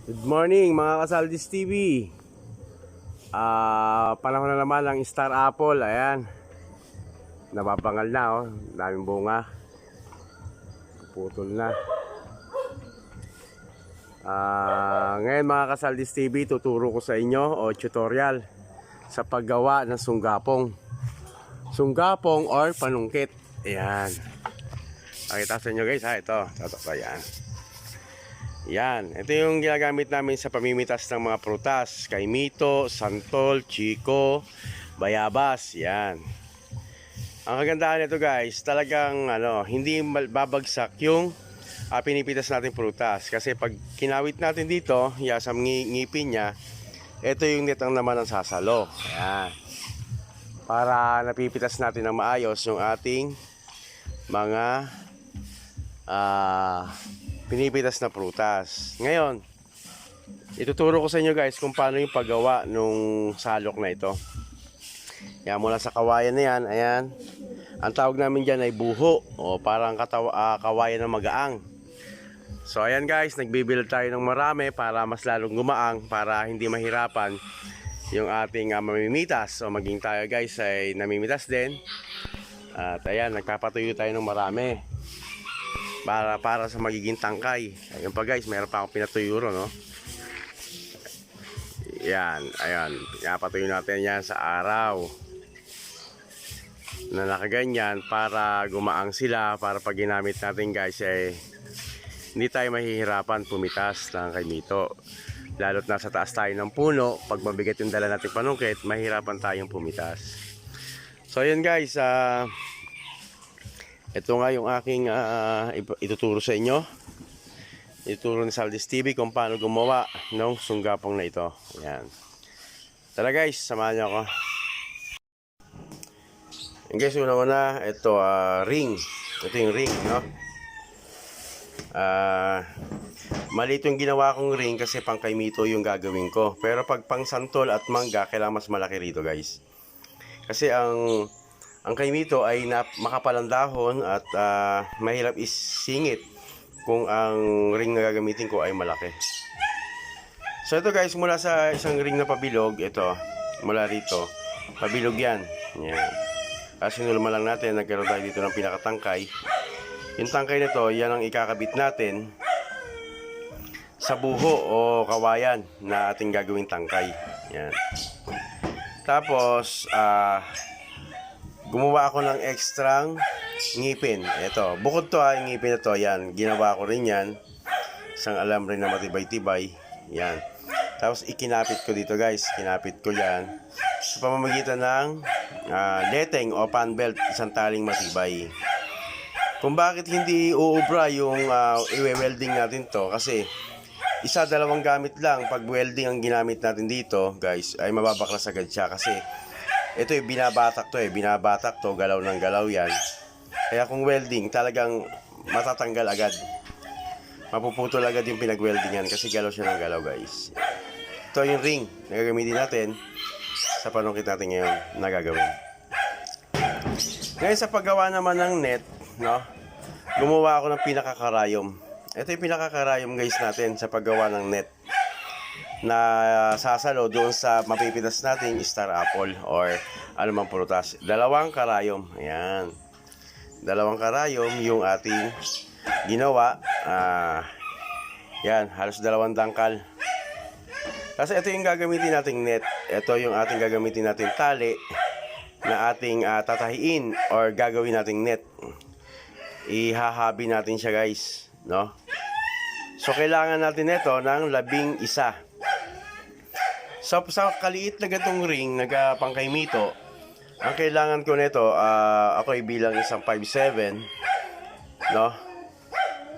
Good morning mga Kasaldis TV. Panahon na naman ng Star Apple. Ayan, nababangal na, oh. Daming bunga, puputol na. Ngayon mga Kasaldis TV, tuturo ko sa inyo o tutorial sa paggawa ng sunggapong or panungkit. Ayan, pakita sa inyo guys ha. Ito yan. Yan, ito yung ginagamit namin sa pamimitas ng mga prutas, kaimito, santol, chiko, bayabas. Yan. Ang kagandahan nito guys, talagang hindi babagsak yung pinipitas natin prutas. Kasi pag kinawit natin dito, sa ngipin niya, ito yung netang naman ang sasalo. Yan. Para napipitas natin ng maayos yung ating mga pinipitas na prutas. Ngayon, ituturo ko sa inyo guys kung paano yung paggawa nung salok na ito. Yan, mula sa kawayan na yan, ayan. Ang tawag namin dyan ay buho o parang kawayan na magaang. So ayan guys, nagbibuild tayo ng marami para mas lalong gumaang, para hindi mahirapan yung ating mamimitas. So maging tayo guys ay namimitas din. At ayan, nagpapatuyo tayo ng marami para sa magiging tangkay. Ayun pa guys, meron pa akong pinatuyuro, no? Yan, ayan, pinapatuyo natin yan sa araw na nakaganyan para gumaang sila, para pag ginamit natin guys hindi tayo mahihirapan pumitas ng kaimito. Lalo't nasa taas tayo ng puno, pag mabigat yung dala natin panungkit, mahirapan tayong pumitas. So ayun guys, ito nga yung aking ituturo sa inyo. Ituturo ni Saldis TV kung paano gumawa ng sunggapong na ito. Ayan. Tara guys, samahan niyo ako. And guys, una ito ring. Ito yung ring, no? Maliit yung ginawa kong ring kasi pang kaimito yung gagawin ko. Pero pag pang santol at mangga, kailangan mas malaki rito guys. Kasi ang kaimito ay makapalang dahon at mahirap isingit kung ang ring na gagamitin ko ay malaki. So ito guys, mula sa isang ring na pabilog, ito, mula rito, pabilog yan. Yan. Kasi sinulma lang natin, nagkaroon tayo dito ng pinakatangkay. Yung tangkay nito, yan ang ikakabit natin sa buho o kawayan na ating gagawing tangkay. Yan. Tapos, gumawa ako ng ekstrang ngipin. Ito, bukod to yung ngipin na to, yan, ginawa ko rin yan. Isang alambre na matibay-tibay. Yan. Tapos ikinapit ko dito guys, kinapit ko yan sa pamamagitan ng leteng o pan belt, isang taling matibay. Kung bakit hindi uubra yung i-welding natin to, kasi dalawang gamit lang. Pag welding ang ginamit natin dito guys, ay mababaklas agad siya kasi ito yung binabatak to, galaw ng galaw yan. Kaya kung welding, talagang matatanggal agad. Mapuputol agad yung pinag-weldingan kasi galaw siya ng galaw guys. Ito yung ring na gagamitin natin sa panungkit natin ngayon na gagawin. Ngayon sa paggawa naman ng net, no? Gumawa ako ng pinakakarayom. Ito yung pinakakarayom guys natin sa paggawa ng net na sasalo doon sa mapipitas natin Star Apple or anumang prutas. Dalawang karayom. Ayan. Dalawang karayom yung ating ginawa. Yan, halos dalawang dangkal. Kasi ito yung gagamitin nating net. Ito yung ating gagamitin nating tali na ating tatahiin or gagawin nating net. Ihahabi natin siya guys, no? So kailangan natin ito ng 11. So sa kaliit na gatong ring nagpangkaimito, ang kailangan ko nito, ako ay bilang isang 5'7", no?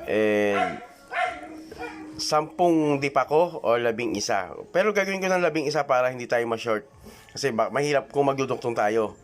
And 10 dipa ko o 11. Pero gagawin ko ng 11 para hindi tayo ma-short. Kasi mahirap kung magduduktong tayo.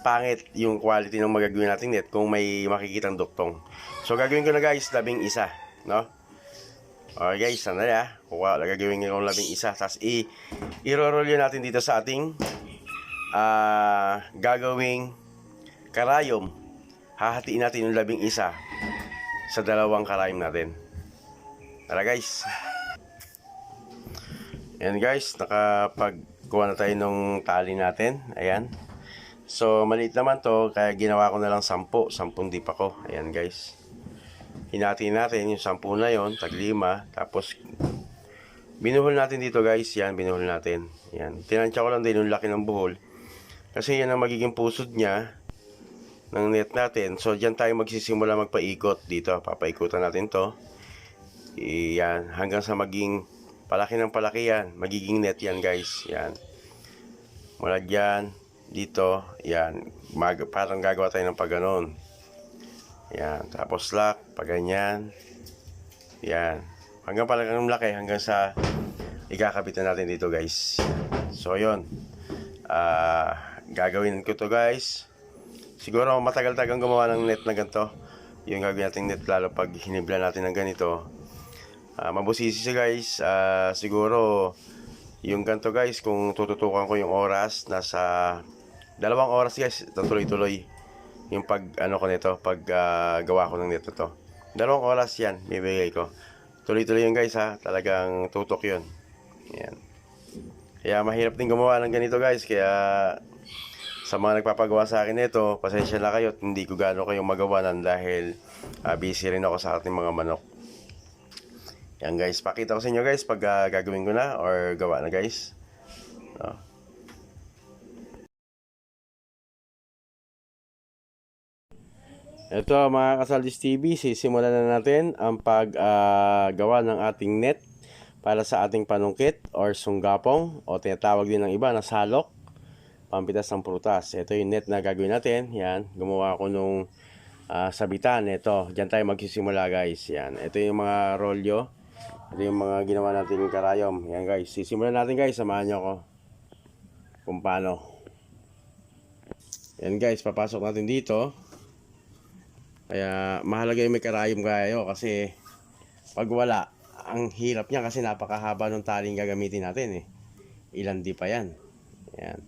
Pangit yung quality ng magagawin natin net kung may makikitang duktong. So gagawin ko na guys 11, no? Okay guys, sana gagawin ko ng 11. Tapos i-roll yun natin dito sa ating gagawing karayom. Hahatiin natin yung 11 sa dalawang karayom natin. Tara guys. Ayan guys, nakapagkuha na tayo ng tali natin. Ayan. So, maliit naman to, kaya ginawa ko na lang 10 dip ako. Ayan guys. Hinati natin yung 10 na yon, tag 5. Tapos, binuhol natin dito guys. Yan, binuhol natin. Yan. Tinansya ko lang din yung laki ng buhol. Kasi yan ang magiging pusod niya ng net natin. So, dyan tayo magsisimula magpaikot dito. Papaikutan natin to. Yan. Hanggang sa maging palaki ng palaki yan. Magiging net yan guys. Yan. Mula dyan. Dito. Yan. Parang gagawa tayo ng pagganon. Yan. Tapos lock. Paganyan. Yan. Hanggang palaki ng laki. Hanggang sa ikakapitan natin dito guys. So, yun. Gagawin ko to guys. Siguro matagal-tagang gumawa ng net na ganito. Yung gagawin natin net lalo pag hinibla natin ng ganito. Mabusisi siya guys. Siguro yung ganito guys, kung tututukan ko yung oras, nasa 2 oras guys, tuloy-tuloy yung pag ano ko nito, pag gawa ko ng net na to. 2 oras yan, bibigay ko. Tuloy-tuloy yun guys ha, talagang tutok yun. Yan. Kaya mahirap din gumawa ng ganito guys, kaya sa mga nagpapagawa sa akin nito, pasensya na kayo, hindi ko gaano kayong magawanan dahil busy rin ako sa ating mga manok. Yan guys, pakita ko sa inyo guys pag gagawin ko na or gawa na guys. Ito mga Kasaldis TV, sisimulan na natin ang paggawa ng ating net para sa ating panungkit or sunggapong o tinatawag din ng iba na salok, pampitas ng prutas. Ito yung net na gagawin natin. Yan, gumawa ako nung sabitan. Ito, dyan tayo magsisimula guys. Yan, ito yung mga rolyo. Ito yung mga ginawa natin karayom. Yan guys, sisimulan natin guys. Samahan nyo ako kung paano. Yan guys, papasok natin dito. Kaya mahalaga yung may karayom kayo kasi pag wala, ang hirap niya kasi napakahaba ng taling gagamitin natin eh. Ilan di pa yan. Yan.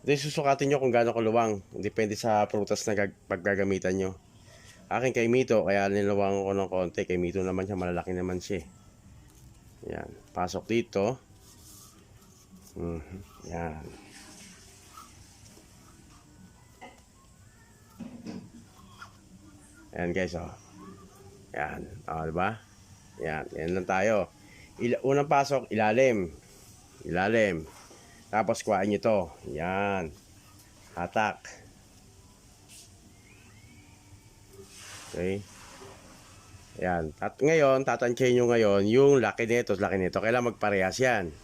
Ito susukatin nyo kung gaano kaluwang. Depende sa prutas na paggagamitan nyo. Akin kay Mito, kaya niluwang ko ng konti. Kay Mito naman siya, malalaki naman siya. Yan. Pasok dito. Yan. Ayan guys, oh. Yan. Diba? Yan. Yan lang tayo. Unang pasok, ilalim. Ilalim. Tapos kuhain nyo to. Yan. Hatak. Okay. Yan. Ngayon, tatansyahin nyo ngayon yung laki nito, laki nito. Kailangan magparehas yan.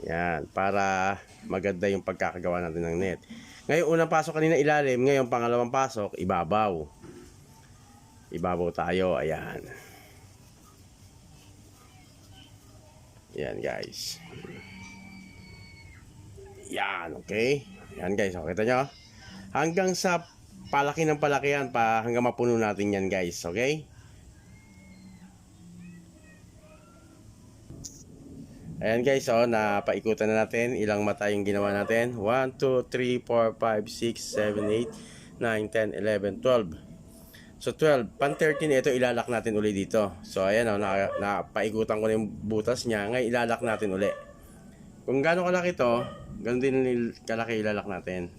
Yan. Para maganda yung pagkakagawa natin ng net. Ngayon, unang pasok kanina ilalim. Ngayon, pangalawang pasok, ibabaw. Ibabaw tayo. Ayan. Yan guys. Yan, okay. Yan guys, okay, kita nyo. Hanggang sa palaki ng palaki yan, hanggang mapuno natin yan guys, okay. Ayan guys, napaikutan na natin. Ilang mata yung ginawa natin? 1, 2, 3, 4, 5, 6, 7, 8, 9, 10, 11, 12. So 12, pan 13 ito ilalak natin uli dito. So ayan napaikutan ko na yung butas niya. Ngayon ilalak natin uli. Kung gaano kalaki to, ganoon din kalaki ilalak natin.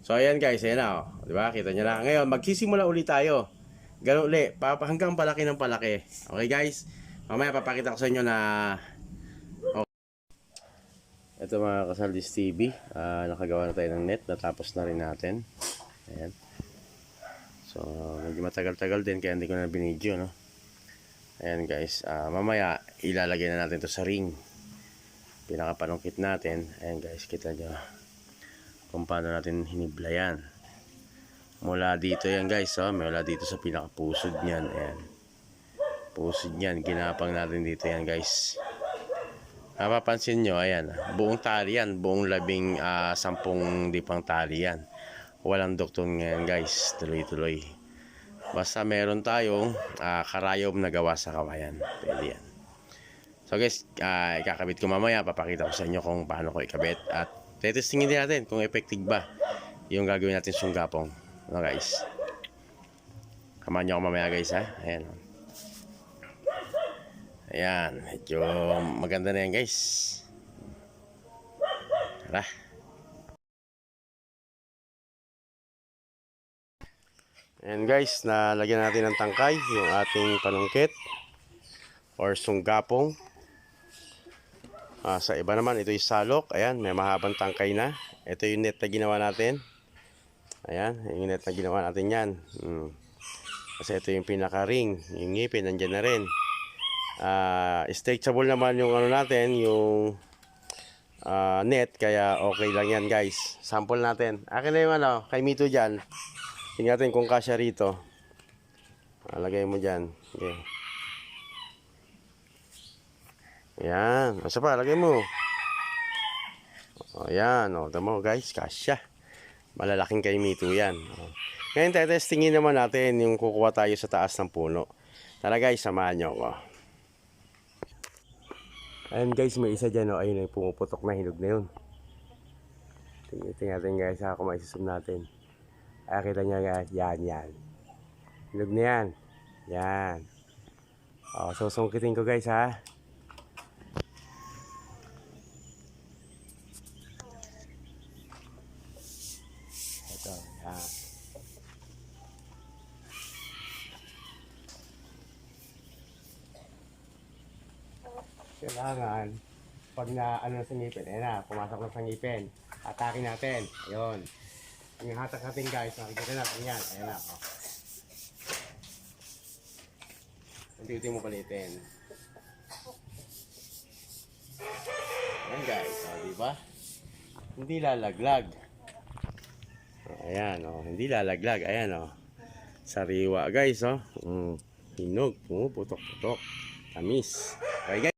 So ayan guys, ayan na, di ba? Kita niyo na. Ngayon magsisimula uli tayo. Ganun uli, hanggang palaki ng palaki. Okay guys? Mamaya papakita ko sa inyo na ito mga Kasaldis TV, nakagawa na tayo ng net, natapos na rin natin. Ayan. So medyo matagal-tagal din kaya hindi ko na binidyo, no? Ayan guys, mamaya ilalagay na natin to sa ring. Pinakapanungkit natin. Ayan guys, kita nyo kung paano natin hinibla yan. Mula dito yan guys, mula dito sa pinakapusod niyan. Ayan. Pusod yan, ginapang natin dito yan guys. Mapapansin nyo, ayan, buong tali yan, buong 10 dipang tali yan. Walang duktong ngayon guys, tuloy-tuloy. Basta meron tayong karayom na gawa sa kawayan, pwede yan. So guys, ikakabit ko mamaya, papakita ko sa inyo kung paano ko ikabit. At tetestingin din natin kung effective ba yung gagawin natin sunggapong. Ano guys? Kamahan nyo ako mamaya guys ha. Ayan. Ayan. Medyo maganda na yan guys. Tara. Ayan guys, nalagyan natin ng tangkay yung ating panungkit or sunggapong. Sa iba naman, ito yung salok. Ayan, may mahabang tangkay na. Ito yung net na ginawa natin. Ayan, yung net na ginawa natin yan. Kasi ito yung pinaka-ring. Yung ngipin, nandyan na rin. Stretchable naman yung ano natin, yung net. Kaya okay lang yan guys. Sample natin. Akin na yung ano, kay Mito dyan. Tingnan natin kung kasya rito. Lagay mo dyan. Okay. Ayan. Asa pa, lagay mo. Ayan. Tama mo guys, kasya. Malalaking kay Mito yan. Ngayon, testingin naman natin yung kukuha tayo sa taas ng puno. Tara guys, samahan nyo ako. Ayan guys, may isa dyan. Ayun yung pumuputok na, hinog na yun. Tingnan natin guys, kung maisasum natin. Kita nyo guys, yan. Hinog na yan. Yan. Susungkitin ko guys ha. Ito, yan. Kailangan, pag na ano sa ngipin, ayan na, pumasok na sa ngipin. Atakin natin. Ayun. Yung hatak natin guys, nakikita natin yan. Ayan na. Unti-unti mo palitin. Ayan guys, diba? Hindi lalaglag. Ayan, hindi lalaglag. Ayan, sariwa guys, hinog, pumuputok-putok. Tamis. Okay guys.